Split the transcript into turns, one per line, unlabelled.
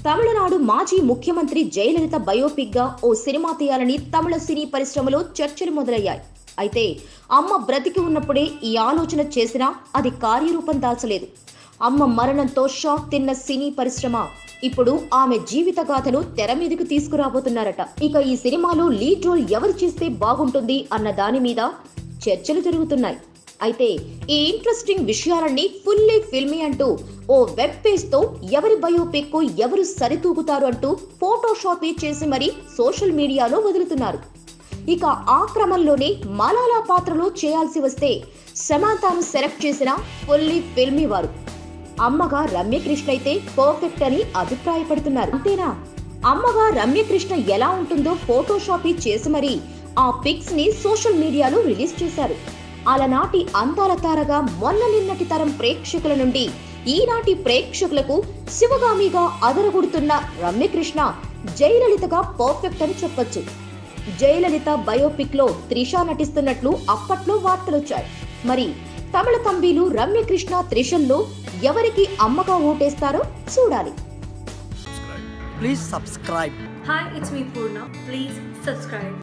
తమిళనాడు మాజీ ముఖ్యమంత్రి జయలలిత బయోపిక్ గా ఓ సినిమా తీయాలని తమిళ సినీ పరిశ్రమలో చర్చలు మొదలయ్యాయి. అయితే అమ్మ బ్రతికి ఉన్నప్పుడే ఈ ఆలోచన చేసినా అది కార్యరూపం దాల్చలేదు. అమ్మ మరణంతో షాక్ తిన్న సినీ పరిశ్రమ ఇప్పుడు ఆమె జీవిత గాథను తెర మీదకు తీసుకురాబోతున్నారట. ఇక ఈ సినిమాలో లీడ్ రోల్ ఎవరు చేస్తే బాగుంటుంది అన్న దాని మీద చర్చలు జరుగుతున్నాయి. అయితే ఈ ఇంట్రెస్టింగ్ విషయాలన్నీ ఫుల్లీ ఫిల్మీ అంటూ ఓ వెబ్ పేజ్ తో ఎవరి బయోపిక్ కు ఎవరు సరితూగుతారు అంటూ ఫోటోషాపీ చేసి మరీ సోషల్ మీడియాలో వదులుతున్నారు. ఇక ఆ క్రమంలోనే మలాలా పాత్రలో చేయాల్సి వస్తే సమాంతాను సెలెక్ట్ చేసిన ఫుల్లీ ఫిల్మీ వారు అమ్మగా రమ్యకృష్ణ అయితే పర్ఫెక్ట్ అని అభిప్రాయపడుతున్నారు. అంతేనా, అమ్మగా రమ్యకృష్ణ ఎలా ఉంటుందో ఫోటోషాపీ చేసి మరీ ఆ పిక్స్ ని సోషల్ మీడియాలో రిలీజ్ చేశారు. అలనాటి అందాల తారగా నిన్నటి తరం ప్రేక్షకుల నుండి ఈనాటి ప్రేక్షకులకు శివగామిగా అదరగొడుతున్న రమ్యకృష్ణ జయలలితగా పర్ఫెక్ట్ అని చెప్పొచ్చు. జయలలిత బయోపిక్ లో త్రిష నటిస్తున్నట్లు అప్పట్లో వార్తలొచ్చాయి. మరి తమిళ తంబీలు రమ్యకృష్ణ త్రిషల్లో ఎవరికి అమ్మగా ఓటేస్తారో చూడాలి.
Please subscribe.
Hi, it's me Purna. Please subscribe.